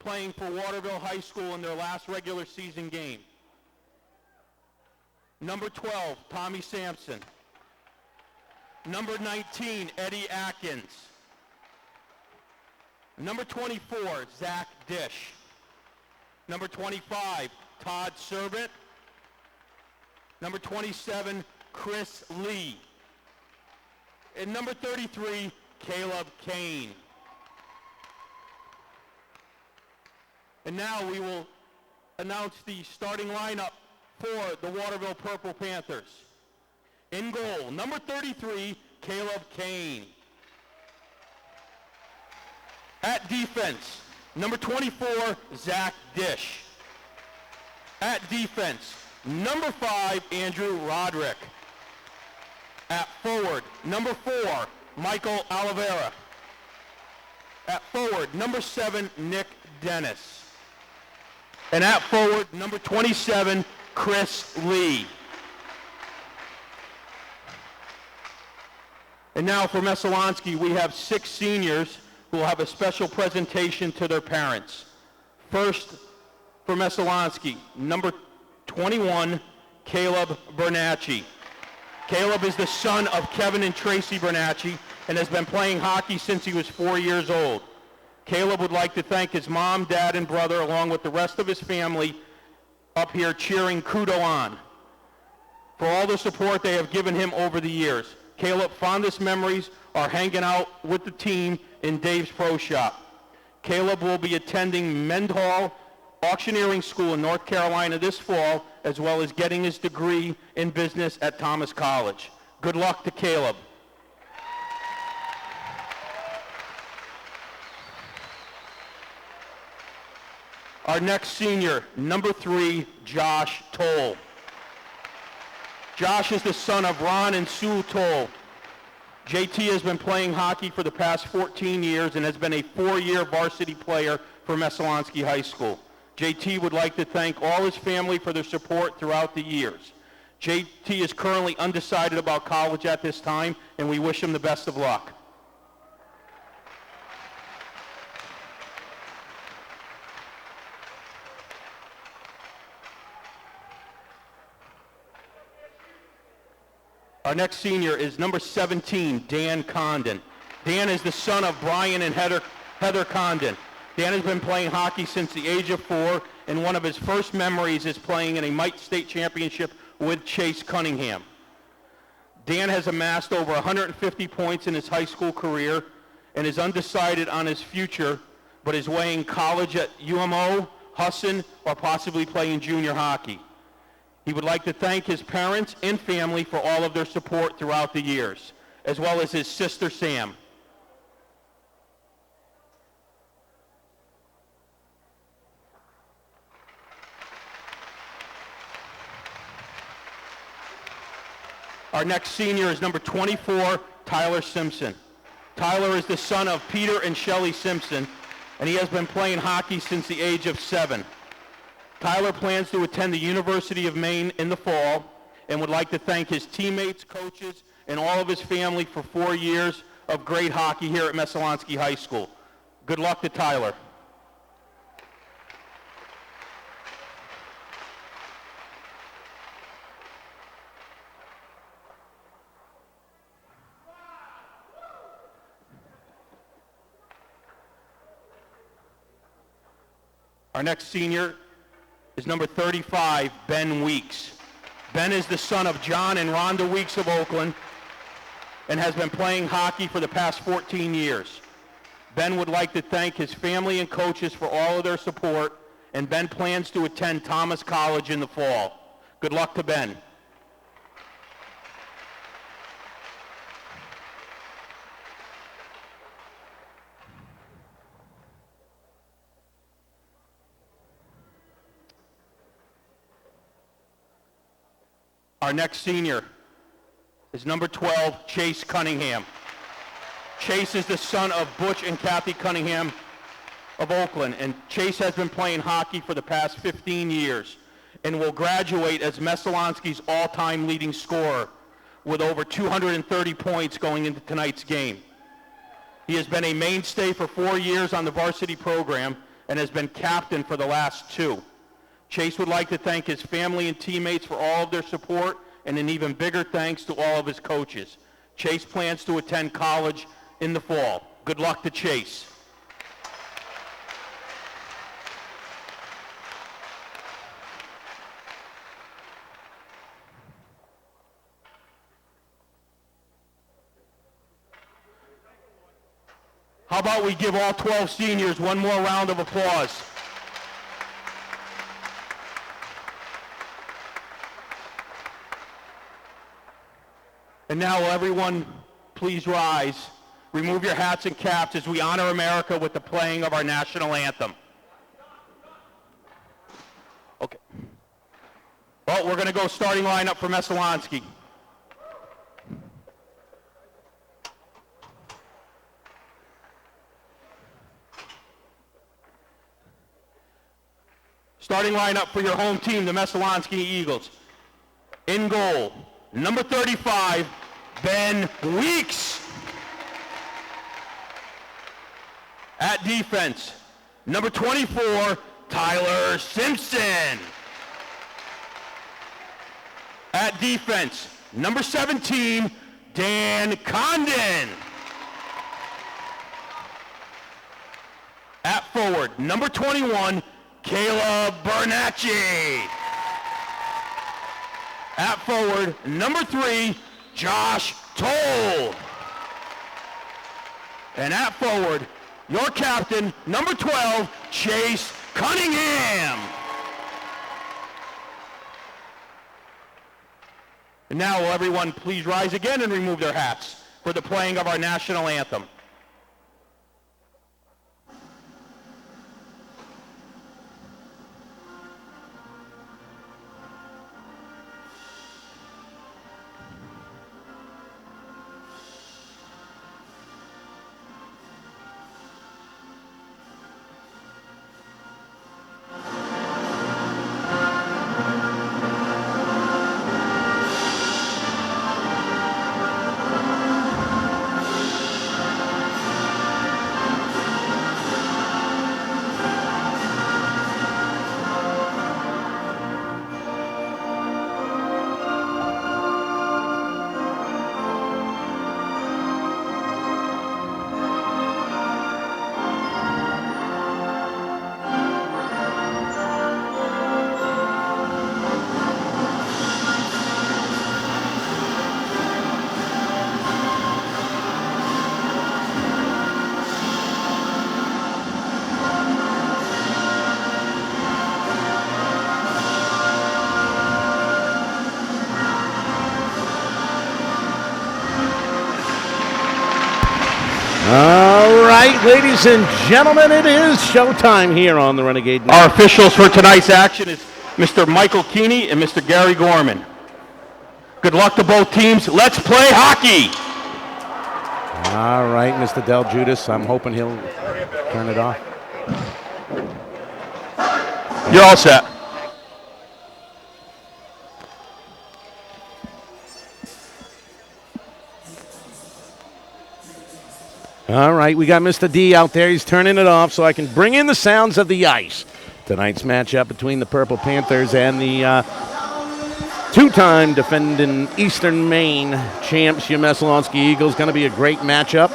playing for Waterville High School in their last regular season game. Number 12, Tommy Sampson. Number 19, Eddie Atkins. Number 24, Zach Dish. Number 25, Todd Servant. Number 27, Chris Lee. And number 33, Caleb Kane. And now we will announce the starting lineup for the Waterville Purple Panthers. In goal, number 33, Caleb Kane. At defense, number 24, Zach Dish. At defense, number 5, Andrew Roderick. At forward, number 4, Michael Oliveira. At forward, number 7, Nick Dennis. And at forward, number 27, Chris Lee. And now for Messalonskee, we have 6 seniors who will have a special presentation to their parents. First, for Messalonskee, number 21, Caleb Bernacci. Caleb is the son of Kevin and Tracy Bernacci and has been playing hockey since he was 4 years old. Caleb would like to thank his mom, dad, and brother, along with the rest of his family up here cheering Kudo on, for all the support they have given him over the years. Caleb's fondest memories are hanging out with the team in Dave's Pro Shop. Caleb will be attending Mendenhall Auctioneering School in North Carolina this fall, as well as getting his degree in business at Thomas College. Good luck to Caleb. Our next senior, number 3, Josh Toll. Josh is the son of Ron and Sue Toll. JT has been playing hockey for the past 14 years and has been a 4-year varsity player for Messalonskee High School. JT would like to thank all his family for their support throughout the years. JT is currently undecided about college at this time, and we wish him the best of luck. Our next senior is number 17, Dan Condon. Dan is the son of Brian and Heather Condon. Dan has been playing hockey since the age of 4, and one of his first memories is playing in a Mite State Championship with Chase Cunningham. Dan has amassed over 150 points in his high school career and is undecided on his future, but is weighing college at UMO, Husson, or possibly playing junior hockey. He would like to thank his parents and family for all of their support throughout the years, as well as his sister Sam. Our next senior is number 24, Tyler Simpson. Tyler is the son of Peter and Shelley Simpson, and he has been playing hockey since the age of 7. Tyler plans to attend the University of Maine in the fall and would like to thank his teammates, coaches, and all of his family for 4 years of great hockey here at Messalonskee High School. Good luck to Tyler. Our next senior is number 35, Ben Weeks. Ben is the son of John and Rhonda Weeks of Oakland and has been playing hockey for the past 14 years. Ben would like to thank his family and coaches for all of their support, and Ben plans to attend Thomas College in the fall. Good luck to Ben. Our next senior is number 12, Chase Cunningham. Chase is the son of Butch and Kathy Cunningham of Oakland, and Chase has been playing hockey for the past 15 years and will graduate as Messalonskee's all-time leading scorer with over 230 points going into tonight's game. He has been a mainstay for 4 years on the varsity program and has been captain for the last 2. Chase would like to thank his family and teammates for all of their support, and an even bigger thanks to all of his coaches. Chase plans to attend college in the fall. Good luck to Chase. How about we give all 12 seniors one more round of applause? And now will everyone please rise. Remove your hats and caps as we honor America with the playing of our national anthem. Okay. Well, we're going to go starting lineup for Messalonskee. Starting lineup for your home team, the Messalonskee Eagles. In goal, number 35, Ben Weeks. At defense, number 24, Tyler Simpson. At defense, number 17, Dan Condon. At forward, number 21, Caleb Bernacci. At forward, number 3, Josh Toll. And at forward, your captain, number 12, Chase Cunningham. And now will everyone please rise again and remove their hats for the playing of our national anthem. All right, ladies and gentlemen, it is showtime here on the Renegade Network. Our officials for tonight's action is Mr. Michael Keeney and Mr. Gary Gorman. Good luck to both teams. Let's play hockey. All right, Mr. Del Judas, I'm hoping he'll turn it off. You're all set. All right, we got Mr. D out there. He's turning it off so I can bring in the sounds of the ice. Tonight's matchup between the Purple Panthers and the two-time defending Eastern Maine champs, your Messalonskee Eagles. Going to be a great matchup.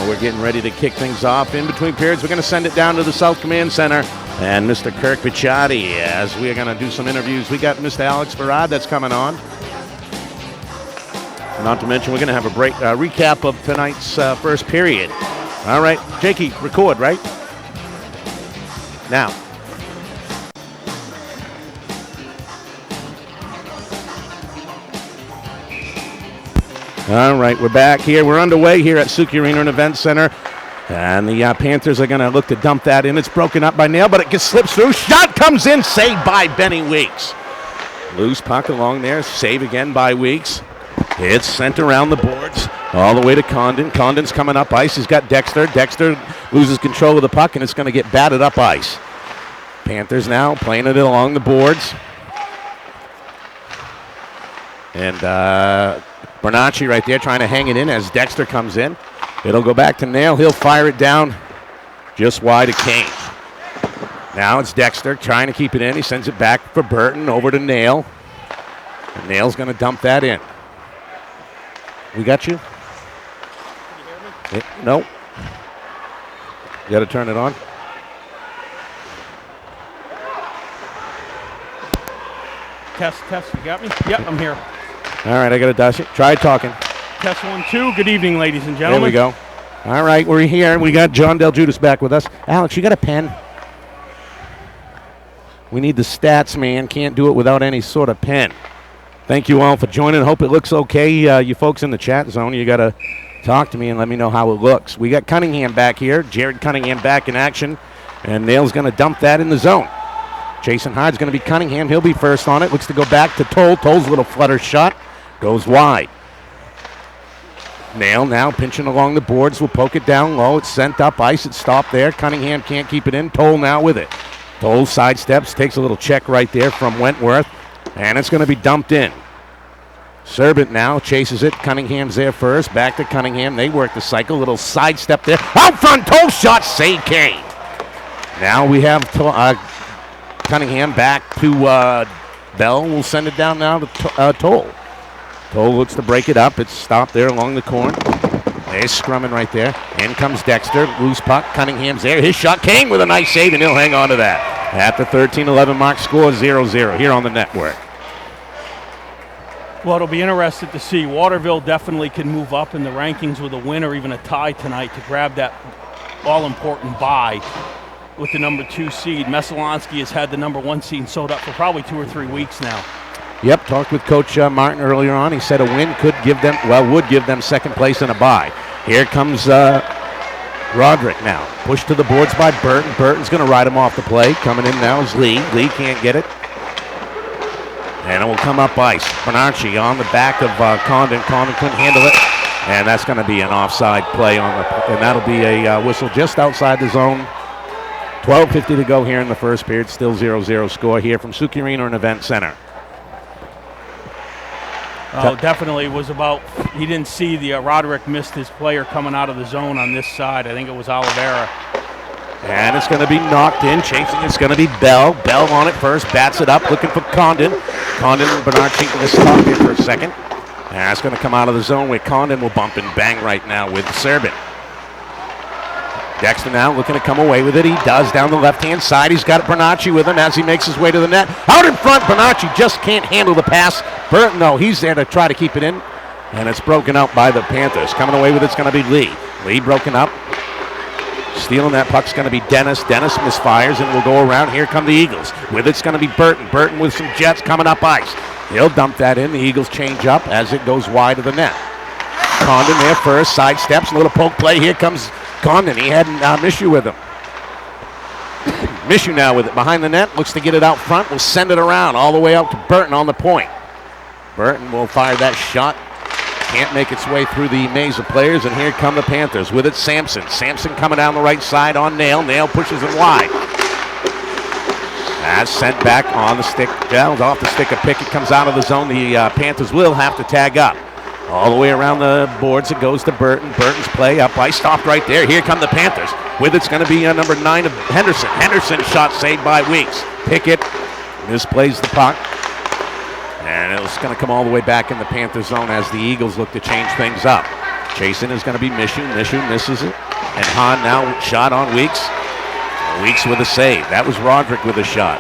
We're getting ready to kick things off. In between periods, we're going to send it down to the South Command Center and Mr. Kirk Picciotti as we are going to do some interviews. We got Mr. Alex Farad that's coming on. Not to mention, we're going to have a recap of tonight's first period. All right, Jakey, record, right? Now. All right, we're back here. We're underway here at Suki Arena and Event Center. And the Panthers are going to look to dump that in. It's broken up by Nail, but it gets slips through. Shot comes in, saved by Benny Weeks. Loose puck along there, save again by Weeks. It's sent around the boards all the way to Condon. Condon's coming up ice. He's got Dexter. Dexter loses control of the puck, and it's going to get batted up ice. Panthers now playing it along the boards. And Bernacci right there trying to hang it in as Dexter comes in. It'll go back to Nail. He'll fire it down just wide of Kane. Now it's Dexter trying to keep it in. He sends it back for Burton over to Nail. And Nail's going to dump that in. We got you? Can you hear me? No. You got to turn it on. Test. You got me? Yep, I'm here. All right, I got to dash it. Try talking. Test 1, 2. Good evening, ladies and gentlemen. There we go. All right, we're here. We got John Del Judas back with us. Alex, you got a pen? We need the stats, man. Can't do it without any sort of pen. Thank you all for joining. Hope it looks okay. You folks in the chat zone, you got to talk to me and let me know how it looks. We got Cunningham back here. Jared Cunningham back in action. And Nail's going to dump that in the zone. Jason Hyde's going to be Cunningham. He'll be first on it. Looks to go back to Toll. Toll's little flutter shot goes wide. Nail now pinching along the boards. Will poke it down low. It's sent up ice. It's stopped there. Cunningham can't keep it in. Toll now with it. Toll sidesteps. Takes a little check right there from Wentworth. And it's going to be dumped in. Serbent now chases it. Cunningham's there first. Back to Cunningham. They work the cycle. Little sidestep there. Out front. Toll shot. Save Kane. Now we have Cunningham back to Bell. We'll send it down now to Toll. Toll looks to break it up. It's stopped there along the corner. There's scrumming right there. In comes Dexter. Loose puck. Cunningham's there. His shot. Kane with a nice save, and he'll hang on to that. At the 13-11 mark, score 0-0 here on the network. Well, it'll be interesting to see. Waterville definitely can move up in the rankings with a win or even a tie tonight to grab that all-important bye with the number 2 seed. Messalonskee has had the number 1 seed sewed up for probably 2 or 3 weeks now. Yep, talked with Coach Martin earlier on. He said a win would give them second place and a bye. Here comes Roderick now. Pushed to the boards by Burton. Burton's going to ride him off the play. Coming in now is Lee. Lee can't get it. And it will come up ice. Bernacchi on the back of Condon. Condon couldn't handle it. And that's going to be an offside play and that'll be a whistle just outside the zone. 12:50 to go here in the first period. Still 0-0 score here from Suki Arena and Event Center. Oh, definitely was about, he didn't see the Roderick missed his player coming out of the zone on this side. I think it was Oliveira. And it's going to be knocked in. Chasing it's going to be Bell. Bell on it first. Bats it up. Looking for Condon. Condon and Bernacchi going to stop here for a second. And that's going to come out of the zone where Condon will bump and bang right now with Serbin. Dexter now looking to come away with it. He does down the left-hand side. He's got Bernacchi with him as he makes his way to the net. Out in front, Bernacchi just can't handle the pass. Burton, though, he's there to try to keep it in. And it's broken up by the Panthers. Coming away with it's going to be Lee. Lee broken up. Stealing that puck's going to be Dennis. Dennis misfires and will go around. Here come the Eagles. With it's going to be Burton. Burton with some jets coming up ice. He'll dump that in. The Eagles change up as it goes wide of the net. Condon there first. Sidesteps. A little poke play. Here comes Condon. He had Mishu with him. Mishu now with it behind the net. Looks to get it out front. Will send it around all the way out to Burton on the point. Burton will fire that shot. Can't make its way through the maze of players, and here come the Panthers. With it, Sampson. Sampson coming down the right side on Nail. Nail pushes it wide. That's sent back on the stick. Down off the stick of Pickett. Comes out of the zone. The Panthers will have to tag up. All the way around the boards, it goes to Burton. Burton's play up ice. Stopped right there. Here come the Panthers. With it's going to be number 9 of Henderson. Henderson shot saved by Weeks. Pickett misplays the puck. And it's going to come all the way back in the Panther zone as the Eagles look to change things up. Chasing is going to be Mishu. Mishu misses it. And Hahn now shot on Weeks. Weeks with a save. That was Roderick with a shot.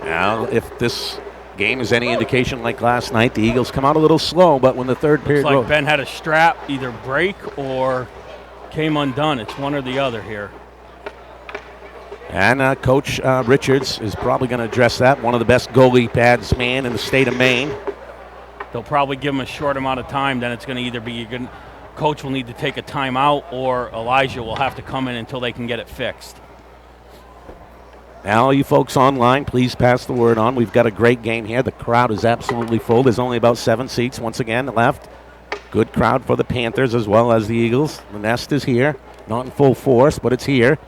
Now, if this game is any indication like last night, the Eagles come out a little slow, but when the third period... Looks like Ben had a strap either break or came undone. It's one or the other here. And Coach Richards is probably going to address that. One of the best goalie pads man in the state of Maine. They'll probably give him a short amount of time. Then it's going to either be coach will need to take a timeout or Elijah will have to come in until they can get it fixed. Now, you folks online, please pass the word on. We've got a great game here. The crowd is absolutely full. There's only about 7 seats once again left. Good crowd for the Panthers as well as the Eagles. The nest is here. Not in full force, but it's here.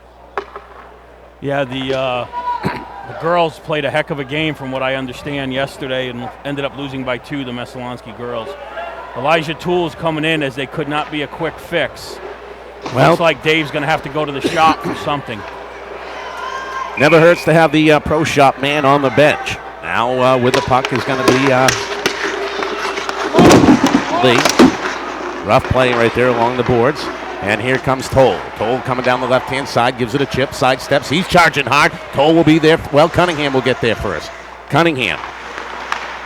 Yeah, the girls played a heck of a game from what I understand yesterday and ended up losing by 2, the Messalonskee girls. Elijah Toole's coming in as they could not be a quick fix. Well, looks like Dave's going to have to go to the shop for something. Never hurts to have the pro shop man on the bench. Now with the puck is going to be Lee. Rough play right there along the boards. And here comes Toll. Toll coming down the left-hand side, gives it a chip, side steps. He's charging hard. Toll will be there. Well, Cunningham will get there first. Cunningham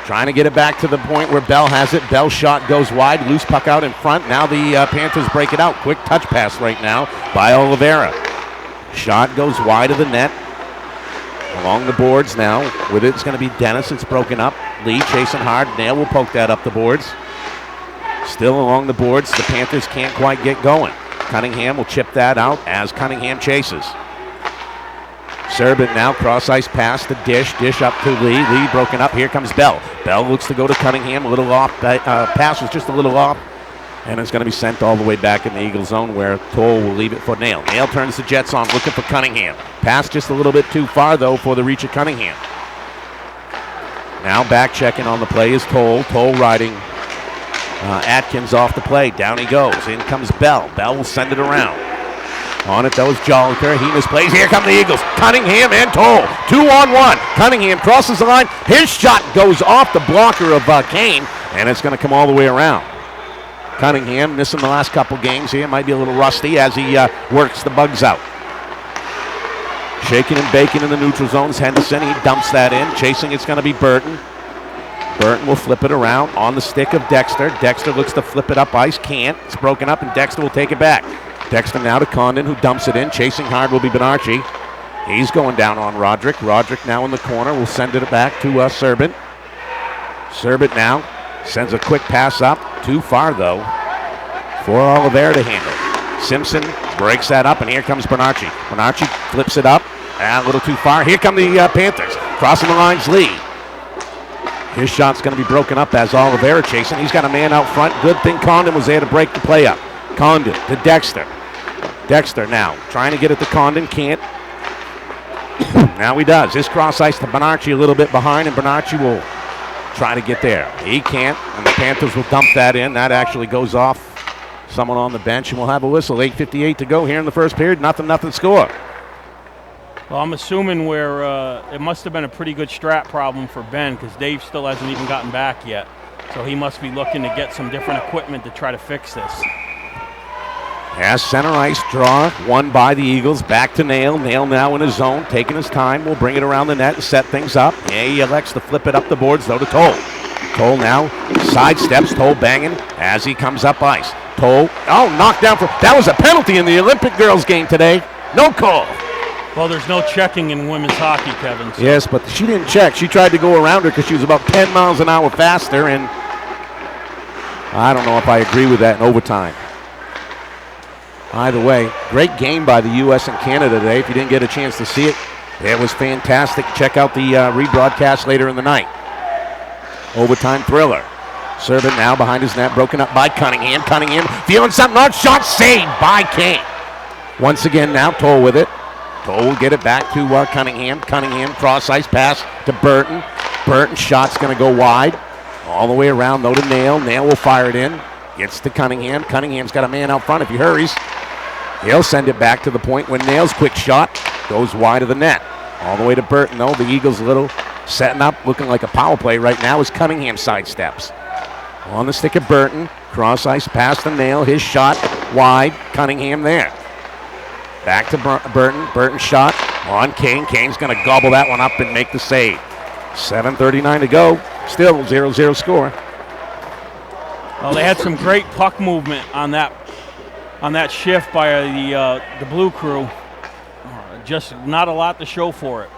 trying to get it back to the point where Bell has it. Bell's shot goes wide. Loose puck out in front. Now the Panthers break it out. Quick touch pass right now by Oliveira. Shot goes wide of the net. Along the boards now. With it, it's going to be Dennis. It's broken up. Lee chasing hard. Nail will poke that up the boards. Still along the boards. The Panthers can't quite get going. Cunningham will chip that out as Cunningham chases. Serbin now, cross-ice pass to Dish. Dish up to Lee. Lee broken up. Here comes Bell. Bell looks to go to Cunningham. A little off. Pass was just a little off. And it's going to be sent all the way back in the Eagle zone where Toll will leave it for Nail. Nail turns the Jets on, looking for Cunningham. Pass just a little bit too far, though, for the reach of Cunningham. Now back checking on the play is Toll. Toll riding Atkins off the play. Down he goes. In comes Bell. Bell will send it around. On it, though, is Joliker. He misplays. Here come the Eagles. Cunningham and Toll. 2-on-1. Cunningham crosses the line. His shot goes off the blocker of Kane, and it's going to come all the way around. Cunningham missing the last couple games here. Might be a little rusty as he works the bugs out. Shaking and baking in the neutral zones. Henderson, he dumps that in. Chasing, it's going to be Burton. Burton will flip it around on the stick of Dexter. Dexter looks to flip it up ice. Can't. It's broken up, and Dexter will take it back. Dexter now to Condon, who dumps it in. Chasing hard will be Benarchi. He's going down on Roderick. Roderick now in the corner. Will send it back to Serbin. Serbin now sends a quick pass up. Too far, though, for Oliveira to handle. Simpson breaks that up, and here comes Benarchi. Benarchi flips it up. A little too far. Here come the Panthers. Crossing the lines, Lee. His shot's going to be broken up as Oliveira chasing. He's got a man out front. Good thing Condon was there to break the play up. Condon to Dexter. Dexter now trying to get it to Condon. Can't. Now he does. His cross ice to Benarchi a little bit behind, and Benarchi will try to get there. He can't, and the Panthers will dump that in. That actually goes off someone on the bench, and we'll have a whistle. 8:58 to go here in the first period. Nothing score. Well, I'm assuming it must have been a pretty good strap problem for Ben because Dave still hasn't even gotten back yet. So he must be looking to get some different equipment to try to fix this. As center ice draw, won by the Eagles. Back to Nail. Nail now in his zone, taking his time. Will bring it around the net and set things up. Yeah, he elects to flip it up the boards, though, to Toll. Toll now sidesteps. Toll banging as he comes up ice. Toll, knocked down. That was a penalty in the Olympic girls game today. No call. Well, there's no checking in women's hockey, Kevin. So. Yes, but she didn't check. She tried to go around her because she was about 10 miles an hour faster, and I don't know if I agree with that in overtime. Either way, great game by the U.S. and Canada today. If you didn't get a chance to see it, it was fantastic. Check out the rebroadcast later in the night. Overtime thriller. Serbin now behind his net, broken up by Cunningham. Cunningham feeling something on. Shot saved by Kane. Once again now, Toll with it. Toll will get it back to Cunningham. Cunningham cross-ice pass to Burton. Burton's shot's going to go wide. All the way around, though, to Nail. Nail will fire it in. Gets to Cunningham. Cunningham's got a man out front if he hurries. He'll send it back to the point when Nail's quick shot goes wide of the net. All the way to Burton, though. The Eagles a little setting up, looking like a power play right now as Cunningham sidesteps. On the stick of Burton. Cross-ice pass to Nail. His shot wide. Cunningham there. Back to Burton. Burton's shot on Kane. Kane's going to gobble that one up and make the save. 7:39 to go. Still 0-0 score. Well, they had some great puck movement on that shift by the Blue Crew. Just not a lot to show for it.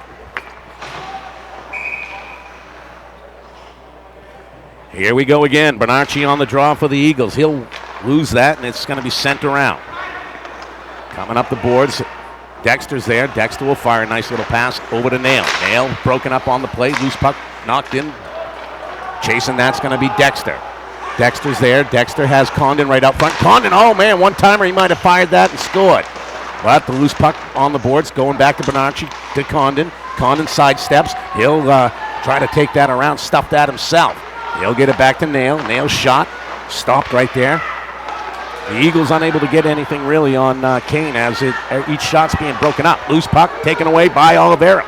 Here we go again. Benarchi on the draw for the Eagles. He'll lose that, and it's going to be sent around. Coming up the boards, Dexter's there. Dexter will fire a nice little pass over to Nail. Nail broken up on the play. Loose puck knocked in. Chasing that's going to be Dexter. Dexter's there. Dexter has Condon right out front. Condon, oh man, one-timer. He might have fired that and scored. But the loose puck on the boards going back to Benarchi to Condon. Condon sidesteps. He'll try to take that around, stuff that himself. He'll get it back to Nail. Nail's shot stopped right there. The Eagles unable to get anything really on Kane as each shot's being broken up. Loose puck taken away by Oliveira.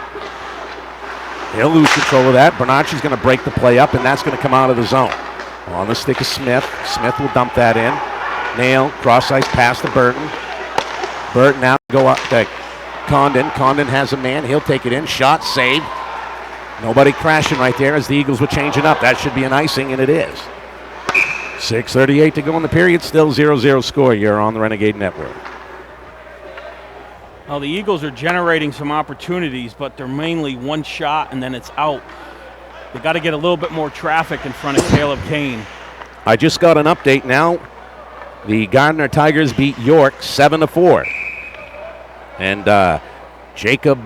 He'll lose control of that. Bernacci's going to break the play up, and that's going to come out of the zone. On the stick of Smith. Smith will dump that in. Nail, cross ice pass to Burton. Burton now go up to Condon. Condon has a man. He'll take it in. Shot, save. Nobody crashing right there as the Eagles were changing up. That should be an icing, and it is. 6:38 to go in the period. Still 0-0 score. You're on the Renegade Network. Well, the Eagles are generating some opportunities, but they're mainly one shot and then it's out. They got to get a little bit more traffic in front of Caleb Kane. I just got an update now. The Gardner Tigers beat York 7-4. And Jacob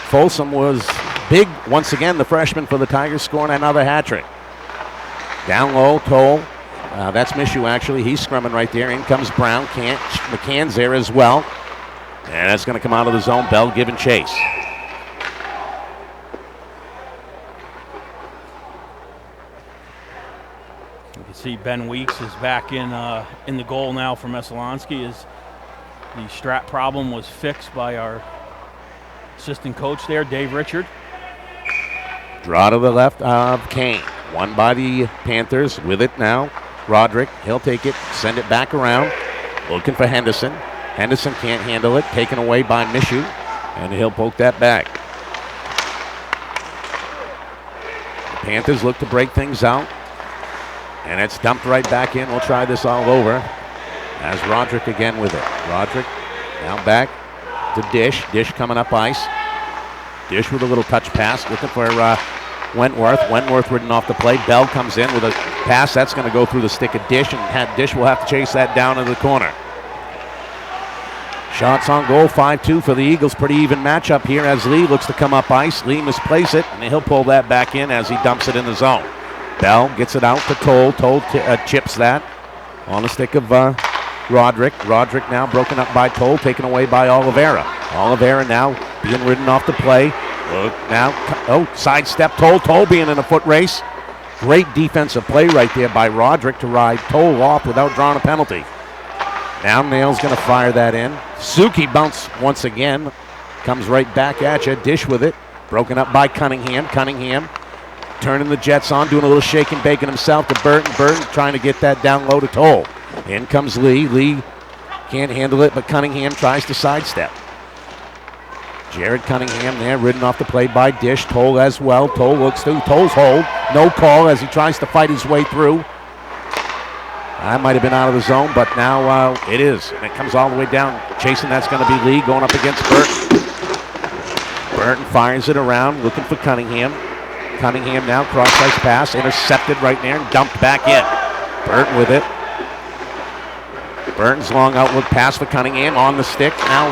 Folsom was big once again, the freshman for the Tigers, scoring another hat trick. Down low, Toll. That's Mishu, actually. He's scrumming right there. In comes Brown. McCann's there as well. And that's going to come out of the zone. Bell giving chase. You can see Ben Weeks is back in the goal now for Messalonskee as the strap problem was fixed by our assistant coach there, Dave Richard. Draw to the left of Kane. Won by the Panthers. With it now, Roderick. He'll take it, send it back around. Looking for Henderson. Henderson can't handle it. Taken away by Mishu. And he'll poke that back. The Panthers look to break things out. And it's dumped right back in. We'll try this all over. As Roderick again with it. Roderick now back to Dish. Dish coming up ice. Dish with a little touch pass. Looking for Wentworth. Wentworth ridden off the play. Bell comes in with a pass. That's going to go through the stick of Dish. And Dish will have to chase that down into the corner. Shots on goal, 5-2 for the Eagles. Pretty even matchup here as Lee looks to come up ice. Lee misplace it, and he'll pull that back in as he dumps it in the zone. Bell gets it out to Toll. Toll chips that on the stick of Roderick. Roderick now broken up by Toll, taken away by Oliveira. Oliveira now being ridden off the play. Sidestep Toll. Toll being in a foot race. Great defensive play right there by Roderick to ride Toll off without drawing a penalty. Now Nail's going to fire that in. Suki bounce once again. Comes right back at you. Dish with it. Broken up by Cunningham. Cunningham turning the Jets on, doing a little shake and bacon himself to Burton. Burton trying to get that down low to Toll. In comes Lee. Lee can't handle it, but Cunningham tries to sidestep. Jared Cunningham there, ridden off the play by Dish. Toll as well. Toll looks through. Toll's hold. No call as he tries to fight his way through. That might have been out of the zone, but now it is. And it comes all the way down. Chasing, that's going to be Lee going up against Burton. Burton fires it around, looking for Cunningham. Cunningham now, cross-ice pass, intercepted right there and dumped back in. Burton with it. Burton's long outlook pass for Cunningham on the stick. Now,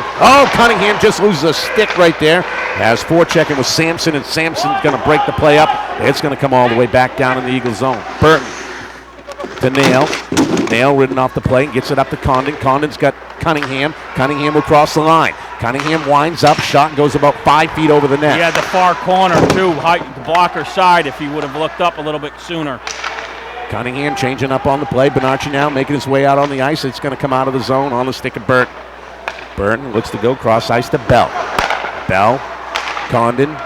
Cunningham just loses a stick right there. Has forechecking with Sampson, and Sampson's going to break the play up. It's going to come all the way back down in the Eagles zone. Burton to Nail. Nail ridden off the play and gets it up to Condon. Condon's got Cunningham. Cunningham will cross the line. Cunningham winds up. Shot goes about 5 feet over the net. He had the far corner, too, the blocker side, if he would have looked up a little bit sooner. Cunningham changing up on the play. Bernacci now making his way out on the ice. It's going to come out of the zone on the stick of Burton. Burton looks to go cross ice to Bell. Bell, Condon,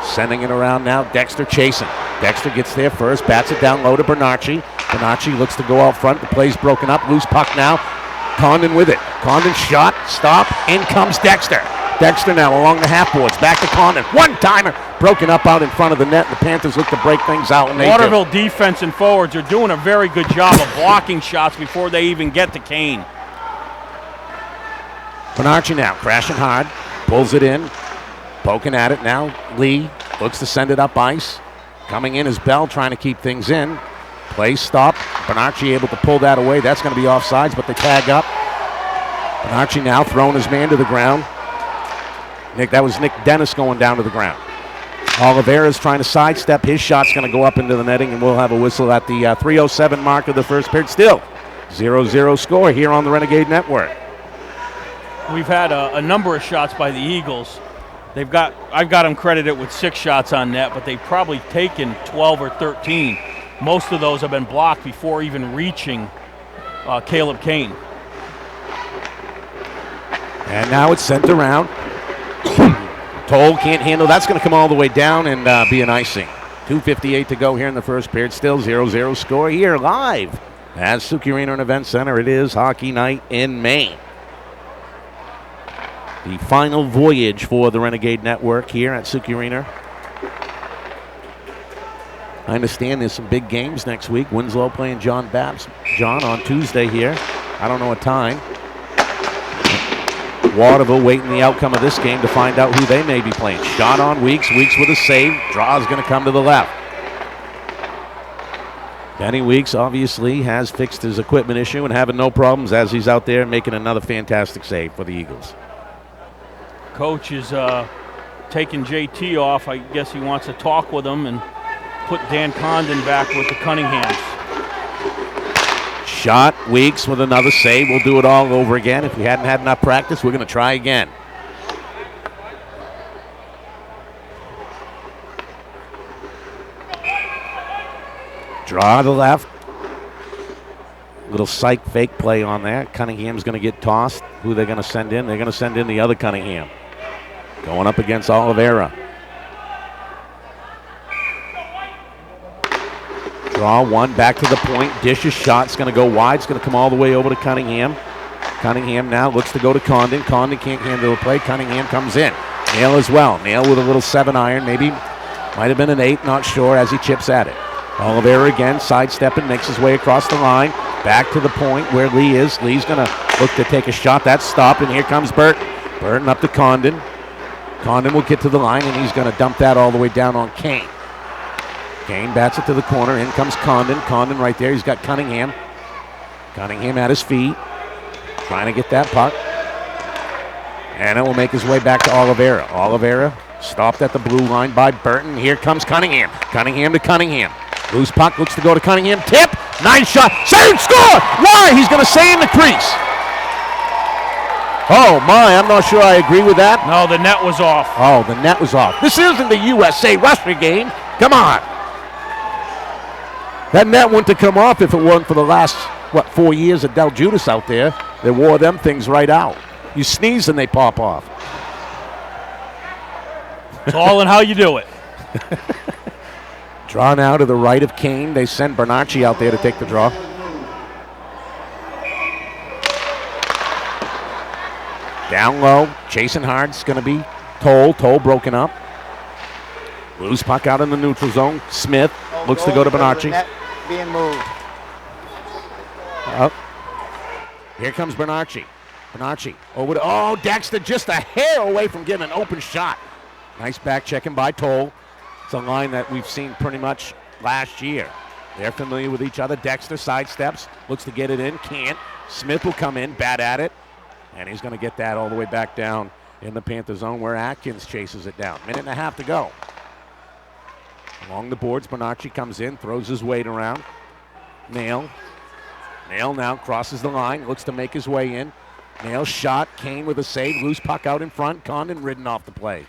sending it around now. Dexter chasing. Dexter gets there first, bats it down low to Bernacci. Bernacci looks to go out front. The play's broken up. Loose puck now. Condon with it. Condon shot, stop. In comes Dexter. Dexter now along the half boards. Back to Condon. One-timer. Broken up out in front of the net. The Panthers look to break things out. And Waterville defense and forwards are doing a very good job of blocking shots before they even get to Kane. Bernacci now crashing hard. Pulls it in. Poking at it now. Lee looks to send it up ice. Coming in is Bell trying to keep things in. Play stop. Bernacci able to pull that away. That's going to be offsides, but they tag up. Bernacci now throwing his man to the ground. That was Nick Dennis going down to the ground. Oliveira's trying to sidestep. His shot's going to go up into the netting, and we'll have a whistle at the 3:07 mark of the first period. Still 0-0 score here on the Renegade Network. We've had a number of shots by the Eagles. I've got them credited with 6 shots on net, but they've probably taken 12 or 13. Most of those have been blocked before even reaching Caleb Kane. And now it's sent around. Toll can't handle. That's going to come all the way down and be an icing. 2:58 to go here in the first period. Still 0-0 score here live at Suki Arena and Event Center. It is hockey night in Maine. The final voyage for the Renegade Network here at Suki Arena. I understand there's some big games next week. Winslow playing John on Tuesday here. I don't know a time. Waterville waiting the outcome of this game to find out who they may be playing. Shot on Weeks. Weeks with a save. Draw is going to come to the left. Benny Weeks obviously has fixed his equipment issue and having no problems as he's out there making another fantastic save for the Eagles. Coach is taking JT off. I guess he wants to talk with him and put Dan Condon back with the Cunninghams. Shot, Weeks with another save. We'll do it all over again. If we hadn't had enough practice, we're going to try again. Draw to the left. Little psych fake play on there. Cunningham's going to get tossed. Who they're going to send in? They're going to send in the other Cunningham. Going up against Oliveira. Draw one, back to the point. Dish's shot's going to go wide. It's going to come all the way over to Cunningham. Cunningham now looks to go to Condon. Condon can't handle the play. Cunningham comes in. Nail as well. Nail with a little 7-iron. Maybe might have been an 8, not sure, as he chips at it. Oliveira again, sidestepping, makes his way across the line. Back to the point where Lee is. Lee's going to look to take a shot. That's stopped, and here comes Burton. Burton up to Condon. Condon will get to the line, and he's going to dump that all the way down on Kane. Kane bats it to the corner. In comes Condon. Condon right there. He's got Cunningham. Cunningham at his feet. Trying to get that puck. And it will make his way back to Oliveira. Oliveira stopped at the blue line by Burton. Here comes Cunningham. Cunningham to Cunningham. Loose puck. Looks to go to Cunningham. Tip. Nice shot. Save. Score. Why? He's going to stay in the crease. Oh, my. I'm not sure I agree with that. No, the net was off. Oh, the net was off. This isn't the USA Russia game. Come on. That net wouldn't have come off if it weren't for the last, 4 years of Del Judas out there. They wore them things right out. You sneeze and they pop off. It's all in how you do it. Draw now to the right of Kane. They send Bernacchi out there to take the draw. Down low. Chasing hard's going to be Toll. Toll broken up. Loose puck out in the neutral zone. Smith looks to go to Bernacchi. Being moved. Here comes Bernacchi. Bernacchi over to, Dexter just a hair away from getting an open shot. Nice back checking by Toll. It's a line that we've seen pretty much last year. They're familiar with each other. Dexter sidesteps, looks to get it in, can't. Smith will come in, bad at it, and he's going to get that all the way back down in the Panther zone where Atkins chases it down. Minute and a half to go. Along the boards, Bernacchi comes in, throws his weight around. Nail now crosses the line, looks to make his way in. Nail shot, Kane with a save, loose puck out in front. Condon ridden off the play.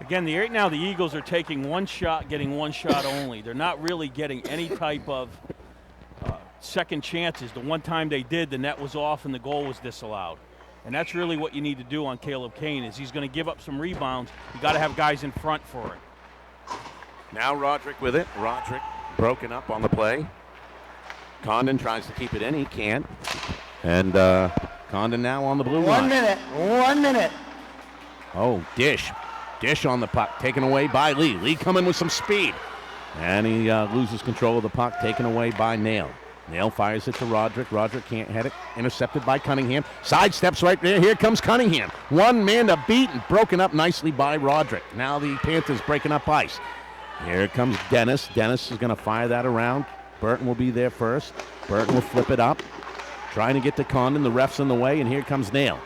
Again, right now the Eagles are taking one shot, getting one shot only. They're not really getting any type of second chances. The one time they did, the net was off and the goal was disallowed. And that's really what you need to do on Caleb Kane is he's going to give up some rebounds. You got to have guys in front for it. Now Roderick with it. Roderick broken up on the play. Condon tries to keep it in. He can't. And Condon now on the blue line. 1 minute. Oh, Dish. Dish on the puck, taken away by Lee. Lee coming with some speed. And he loses control of the puck, taken away by Nail. Nail fires it to Roderick. Roderick can't head it. Intercepted by Cunningham. Sidesteps right there. Here comes Cunningham. One man to beat and broken up nicely by Roderick. Now the Panthers breaking up ice. Here comes Dennis. Dennis is going to fire that around. Burton will be there first. Burton will flip it up. Trying to get to Condon. The ref's in the way, and here comes Nail.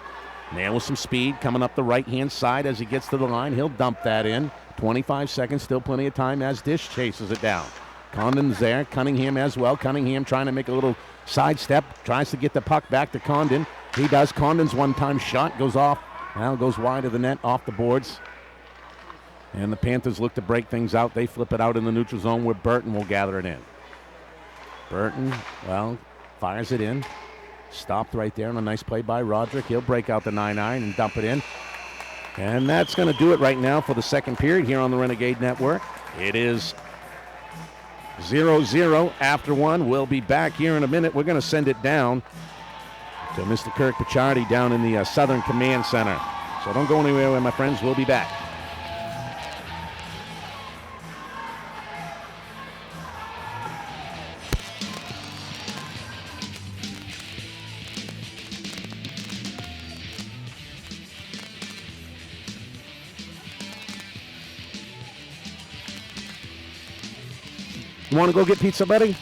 Nail with some speed coming up the right-hand side as he gets to the line. He'll dump that in. 25 seconds, still plenty of time as Dish chases it down. Condon's there. Cunningham as well. Cunningham trying to make a little sidestep. Tries to get the puck back to Condon. He does. Condon's one-time shot goes off. Now goes wide of the net, off the boards. And the Panthers look to break things out. They flip it out in the neutral zone where Burton will gather it in. Burton, well, fires it in. Stopped right there on a nice play by Roderick. He'll break out the 9-9 and dump it in. And that's going to do it right now for the second period here on the Renegade Network. It is 0-0 after one. We'll be back here in a minute. We're going to send it down to Mr. Kirk Pichardi down in the Southern Command Center. So don't go anywhere, my friends. We'll be back. You want to go get pizza, buddy?